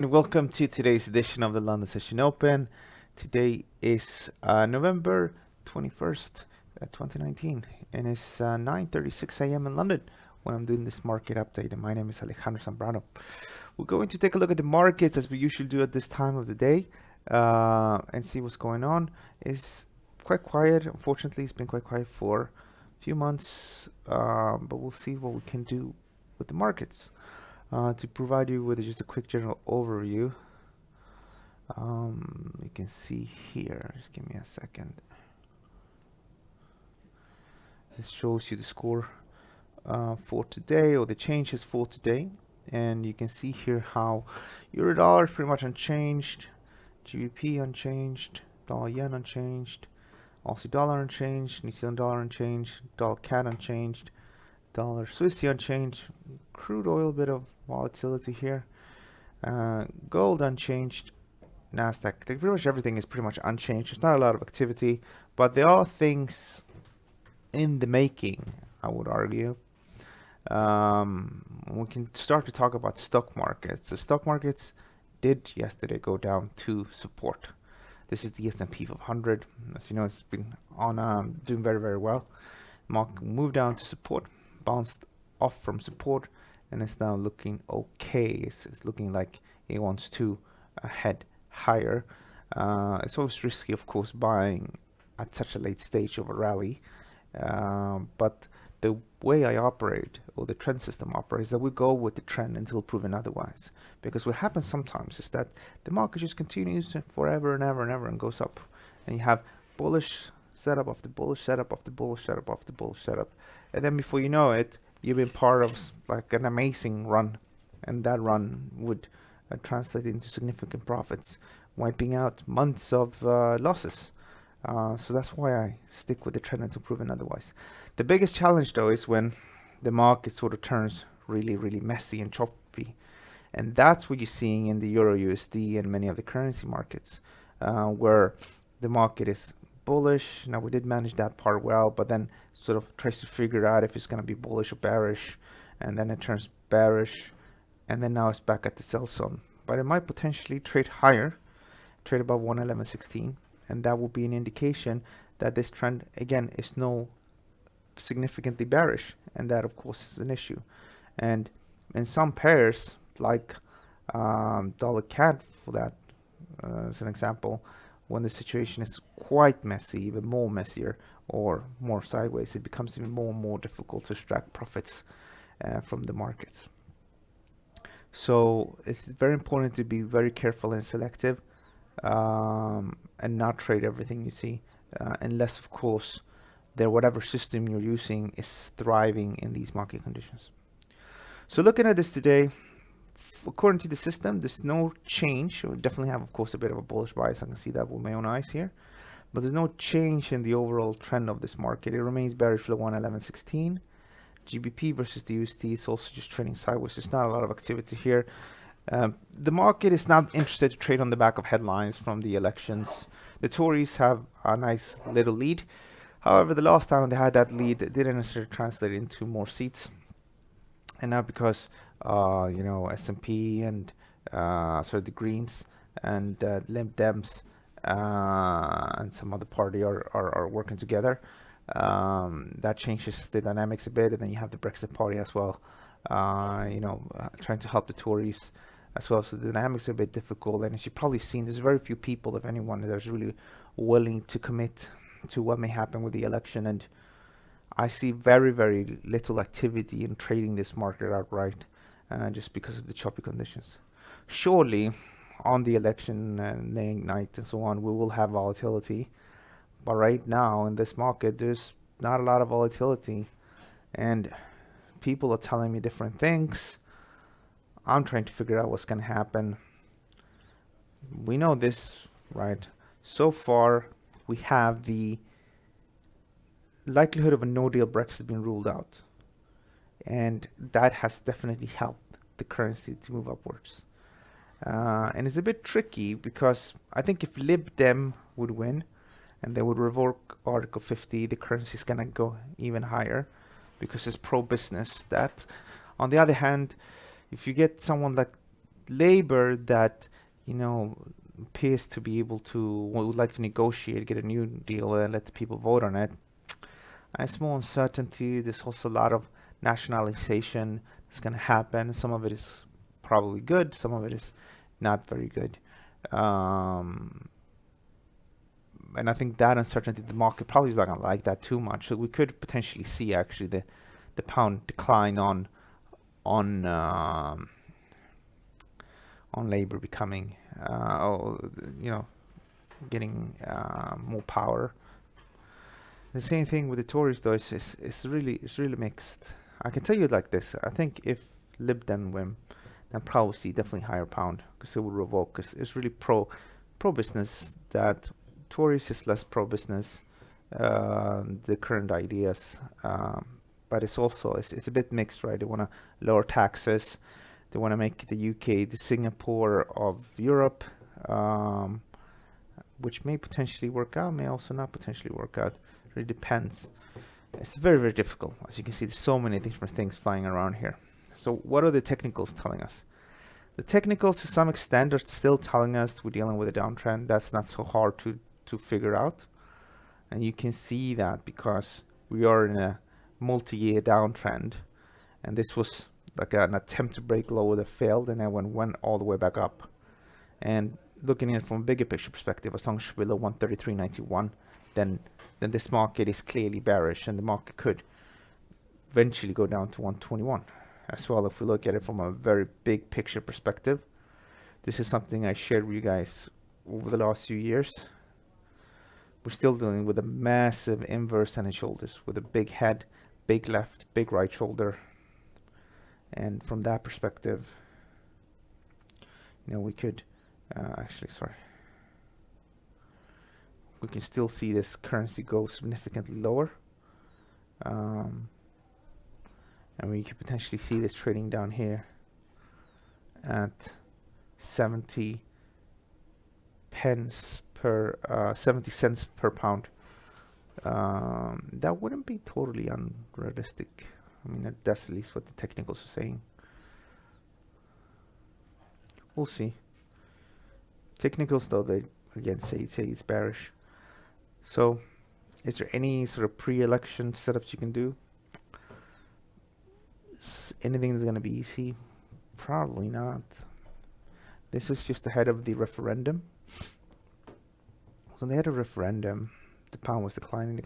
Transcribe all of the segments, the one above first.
And welcome to today's edition of the London Session Open. Today is November 21st, 2019, and it's 9:36 a.m. in London when I'm doing this market update. And my name is Alejandro Zambrano. We're going to take a look at the markets as we usually do at this time of the day and see what's going on. It's quite quiet. Unfortunately, it's been quite quiet for a few months, but we'll see what we can do with the markets. To provide you with just a quick general overview, you can see here, just give me a second. This shows you the score for today, or the changes for today, and you can see here how euro dollar is pretty much unchanged, GBP unchanged, dollar yen unchanged, Aussie dollar unchanged, New Zealand dollar unchanged, dollar CAD unchanged, dollar Swissy unchanged, crude oil, bit of volatility here, gold unchanged, Nasdaq, pretty much everything is pretty much unchanged. There's not a lot of activity, but there are things in the making, I would argue. We can start to talk about stock markets. The stock markets did yesterday go down to support. This is the S&P 500. As you know, it's been on doing very, very well. Market moved down to support, bounced off from support, and it's now looking okay. It's looking like it wants to head higher. It's always risky, of course, buying at such a late stage of a rally, but the way I operate, or the trend system operates, is that we go with the trend until proven otherwise. Because what happens sometimes is that the market just continues forever and ever and ever and goes up, and you have bullish setup of the bullish setup of the bullish setup of the bullish setup, and then before you know it, you've been part of like an amazing run, and that run would translate into significant profits, wiping out months of losses. So that's why I stick with the trend until proven otherwise. The biggest challenge, though, is when the market sort of turns really, really messy and choppy, and that's what you're seeing in the Euro USD and many of the currency markets, where the market is bullish. Now, we did manage that part well, but then sort of tries to figure out if it's going to be bullish or bearish, and then it turns bearish, and then now it's back at the sell zone. But it might potentially trade higher, trade above 111.16, and that will be an indication that this trend again is no significantly bearish, and that of course is an issue. And in some pairs, like dollar CAD for that as an example, when the situation is quite messy, even more messier or more sideways, it becomes even more and more difficult to extract profits from the markets. So it's very important to be very careful and selective, and not trade everything you see, unless of course whatever system you're using is thriving in these market conditions. So looking at this today, according to the system, there's no change. We definitely have, of course, a bit of a bullish bias. I can see that with my own eyes here, but there's no change in the overall trend of this market. It remains bearish for 111.16. GBP versus the USD is also just trading sideways. There's not a lot of activity here. The market is not interested to trade on the back of headlines from the elections. The Tories have a nice little lead. However, the last time they had that lead, it didn't necessarily translate into more seats. And now because S&P and the Greens and Lib Dems and some other party are working together, that changes the dynamics a bit. And then you have the Brexit party as well, trying to help the Tories as well. So the dynamics are a bit difficult. And as you've probably seen, there's very few people, if anyone, that's really willing to commit to what may happen with the election. And I see very, very little activity in trading this market outright, just because of the choppy conditions. Surely, on the election night and so on, we will have volatility. But right now, in this market, there's not a lot of volatility. And people are telling me different things. I'm trying to figure out what's going to happen. We know this, right? So far, we have the likelihood of a no-deal Brexit being ruled out, and that has definitely helped the currency to move upwards. And it's a bit tricky because I think if Lib Dem would win and they would revoke Article 50, the currency is gonna go even higher because it's pro-business. That, on the other hand, if you get someone like labor that, you know, appears to be able to, would like to negotiate, get a new deal, and let the people vote on it. And it's more uncertainty. There's also a lot of nationalization that's going to happen. Some of it is probably good. Some of it is not very good. Um, and I think that uncertainty, the market probably is not going to like that too much. So we could potentially see actually the pound decline on labor becoming, you know, getting more power. The same thing with the Tories, though. It's really mixed. I can tell you like this. I think if Lib Dem win, then probably see definitely higher pound because it will revoke. Because it's really pro business. That Tories is less pro business. The current ideas, but it's also it's a bit mixed, right? They want to lower taxes. They want to make the UK the Singapore of Europe, which may potentially work out, may also not potentially work out. It really depends. It's very difficult. As you can see, there's so many different things flying around here. So what are the technicals telling us? The technicals, to some extent, are still telling us we're dealing with a downtrend. That's not so hard to figure out. And you can see that because we are in a multi-year downtrend. And this was like an attempt to break lower that failed, and then went all the way back up. And looking at it from a bigger picture perspective, as long as we're below 133.91, then this market is clearly bearish, and the market could eventually go down to 121 as well. If we look at it from a very big picture perspective, this is something I shared with you guys over the last few years. We're still dealing with a massive inverse head and shoulders with a big head, big left, big right shoulder. And from that perspective, you know, we could we can still see this currency go significantly lower. And we could potentially see this trading down here at 70 pence per 70 cents per pound. That wouldn't be totally unrealistic. I mean, that's at least what the technicals are saying. We'll see. Technicals, though, they again say it's bearish. So, is there any sort of pre-election setups you can do? Anything that's going to be easy? Probably not. This is just ahead of the referendum. So they had a referendum. The pound was declining.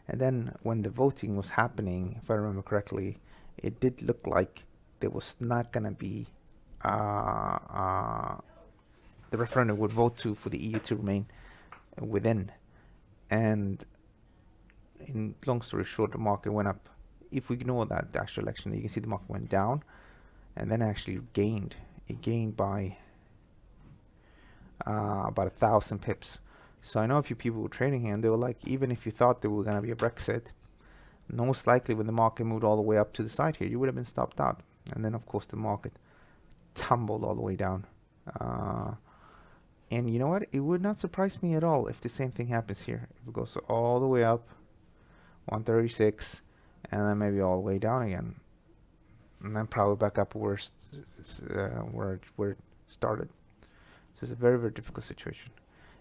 And then when the voting was happening, if I remember correctly, it did look like there was not going to be the referendum would vote for the EU to remain within. And in long story short, the market went up. If we ignore that, the actual election, you can see the market went down and then actually gained. It gained by about 1,000 pips. So I know a few people were trading here, and they were like, even if you thought there were going to be a Brexit, most likely when the market moved all the way up to the side here, you would have been stopped out. And then, of course, the market tumbled all the way down. And you know what? It would not surprise me at all if the same thing happens here. If it goes all the way up, 136, and then maybe all the way down again. And then probably back up where it started. So it's a very difficult situation.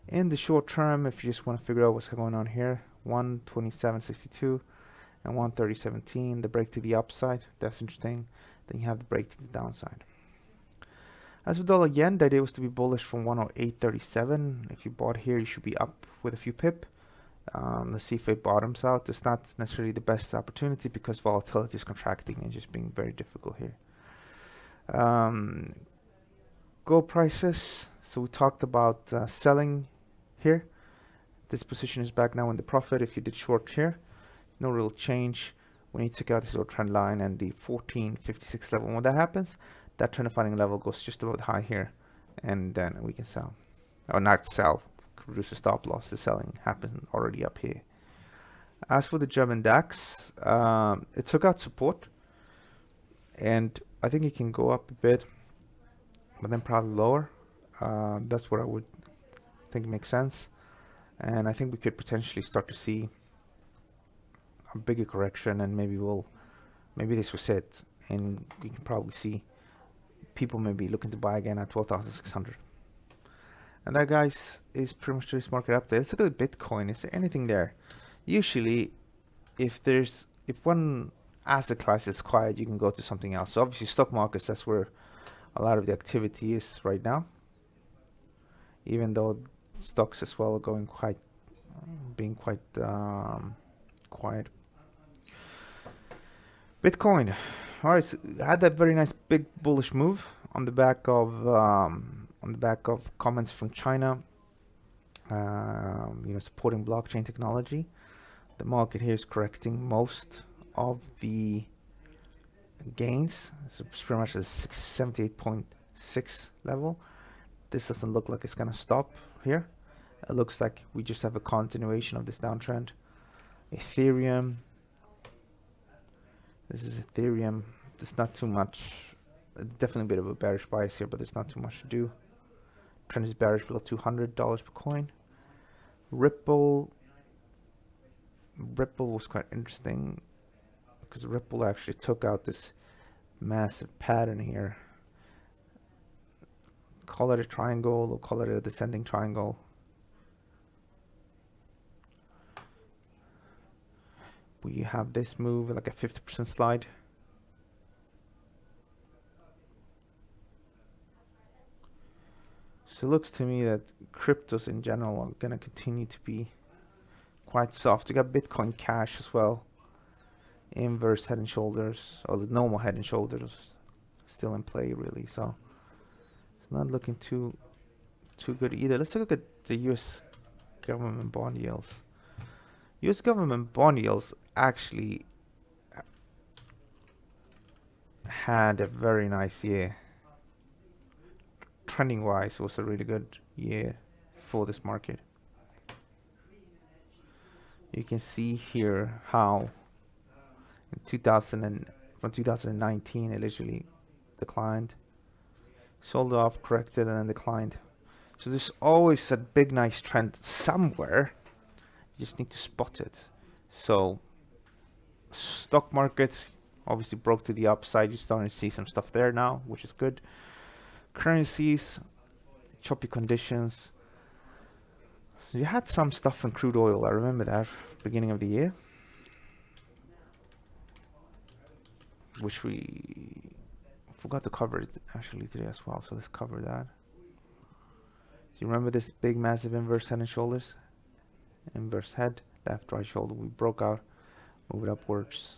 In the short term, if you just want to figure out what's going on here, 127.62 and 130.17, the break to the upside, that's interesting. Then you have the break to the downside. As with dollar yen, the idea was to be bullish from 108.37. If you bought here, you should be up with a few pip. Let's see if it bottoms out. It's not necessarily the best opportunity because volatility is contracting and just being very difficult here. Gold prices. So we talked about selling here. This position is back now in the profit. If you did short here, no real change. When you took out this little trend line and the 1456 level, when that happens, that trend defining level goes just about high here, and then we can sell, or not sell, reduce the stop loss. The selling happens already up here. As for the German DAX, it took out support, and I think it can go up a bit, but then probably lower. That's what I would think makes sense, and I think we could potentially start to see a bigger correction, and maybe this was it, and we can probably see people may be looking to buy again at 12,600. And that, guys, is pretty much this market update. Let's look at Bitcoin. Is there anything there? Usually, if one asset class is quiet, you can go to something else. So obviously, stock markets, that's where a lot of the activity is right now. Even though stocks as well are going being quite quiet. Bitcoin, all right, so had that very nice big bullish move on the back of comments from China, supporting blockchain technology. The market here is correcting most of the gains, so it's pretty much at 78.6 level. This doesn't look like it's gonna stop here. It looks like we just have a continuation of this downtrend. Ethereum. This is Ethereum. There's not too much. Definitely a bit of a bearish bias here, but there's not too much to do. Trend is bearish below $200 per coin. Ripple was quite interesting because Ripple actually took out this massive pattern here. Call it a triangle or call it a descending triangle. We have this move like a 50% slide. So it looks to me that cryptos in general are going to continue to be quite soft. You got Bitcoin Cash as well. Inverse head and shoulders, or the normal head and shoulders still in play really. So it's not looking too good either. Let's look at the US government bond yields. US government bond yields actually had a very nice year. Trending wise, was a really good year for this market. You can see here how in from 2019 it literally declined, sold off, corrected, and then declined. So there's always a big nice trend somewhere. You just need to spot it. So stock markets obviously broke to the upside. You're starting to see some stuff there now, which is good. Currencies, choppy conditions. So you had some stuff in crude oil. I remember that beginning of the year, which we forgot to cover it actually today as well. So let's cover that. Do you remember this big massive inverse head and shoulders? Inverse head, left, right shoulder. We broke out, moved upwards.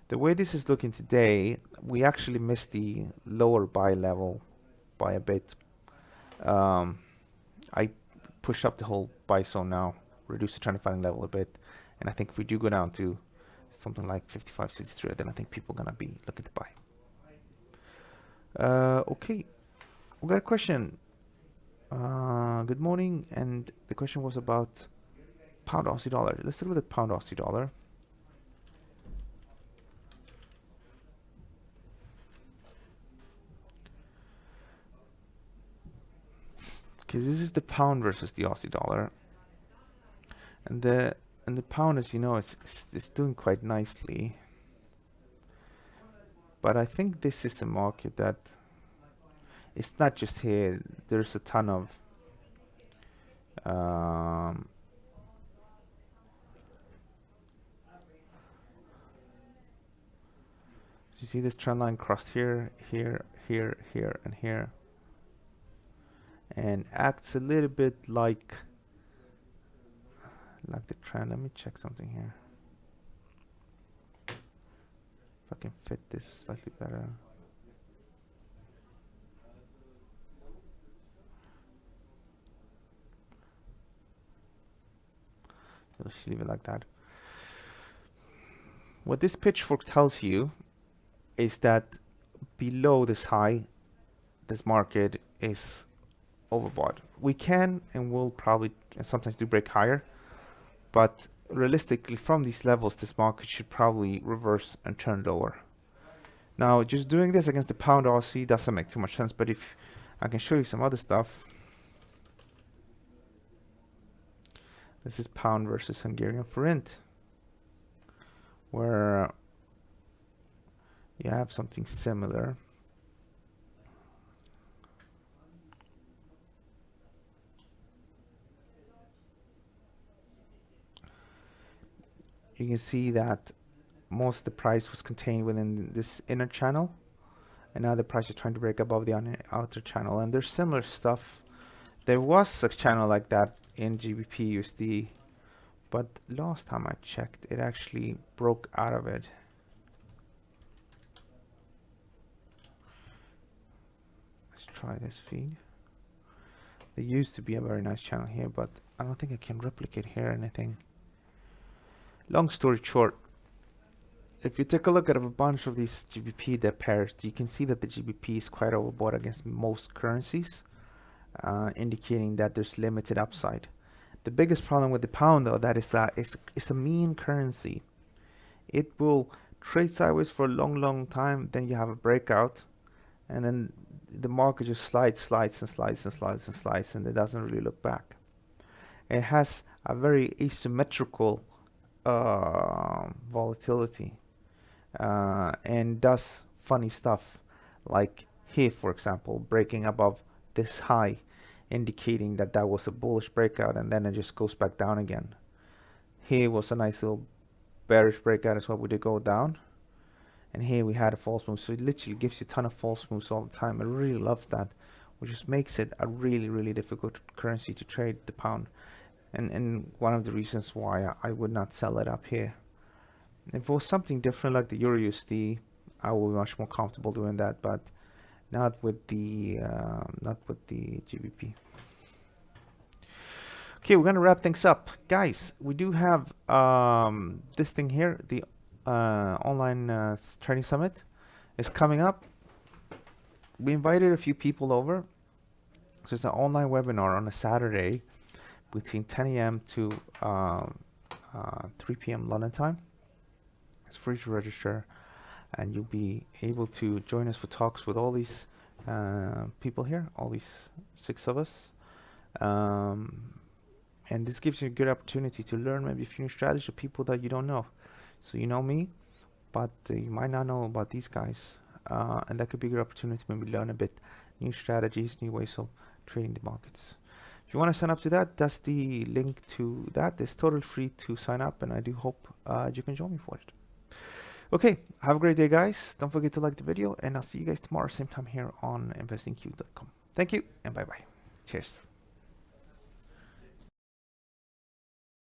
The way this is looking today, we actually missed the lower buy level by a bit. I pushed up the whole buy zone now, reduced the trend following level a bit, and I think if we do go down to something like 55, 63, then I think people are gonna be looking to buy. Okay, we got a question. Good morning, and the question was about pound Aussie dollar. Let's look at pound Aussie dollar. Because this is the pound versus the Aussie dollar, and the pound, as you know, is doing quite nicely. But I think this is a market that it's not just here. There's a ton of so you see this trend line crossed here, here, here, here, and here, and acts a little bit like the trend. Let me check something here. If I can fit this slightly better. Let's leave it like that. What this pitchfork tells you is that below this high, this market is overbought. We can and will probably sometimes do break higher, but realistically from these levels, this market should probably reverse and turn lower. Now, just doing this against the pound Aussie doesn't make too much sense, but if I can show you some other stuff. This is pound versus Hungarian forint, where you have something similar. you can see that most of the price was contained within this inner channel, and now the price is trying to break above the outer channel. And there's similar stuff. There was a channel like that in GBP USD, but last time I checked, it actually broke out of it. Let's try this feed. There used to be a very nice channel here, but I don't think I can replicate here anything. Long story short, if you take a look at a bunch of these GBP debt pairs, you can see that the GBP is quite overbought against most currencies, indicating that there's limited upside. The biggest problem with the pound, though, that is that it's a mean currency. It will trade sideways for a long time, then you have a breakout, and then the market just slides and it doesn't really look back. It has a very asymmetrical volatility, and does funny stuff, like here, for example, breaking above this high, indicating that that was a bullish breakout, and then it just goes back down again. Here was a nice little bearish breakout as well. We did go down, and here we had a false move. So it literally gives you a ton of false moves all the time. I really love that, which just makes it a really difficult currency to trade, the pound, and one of the reasons why I would not sell it up here. If it was something different like the Euro USD, I would be much more comfortable doing that, but not with the GBP. Okay, we're gonna wrap things up, guys. We do have this thing here, the online trading summit is coming up. We invited a few people over, so it's an online webinar on a Saturday between 10 a.m. to 3 p.m. London time. It's free to register, and you'll be able to join us for talks with all these people here, all these 6 of us. And this gives you a good opportunity to learn maybe a few new strategies of people that you don't know. So you know me, but you might not know about these guys, and that could be a good opportunity to maybe learn a bit new strategies, new ways of trading the markets. If you want to sign up to that, that's the link to that. It's totally free to sign up, and I do hope you can join me for it. Okay, have a great day, guys. Don't forget to like the video, and I'll see you guys tomorrow, same time here on investingq.com. Thank you, and bye-bye. Cheers.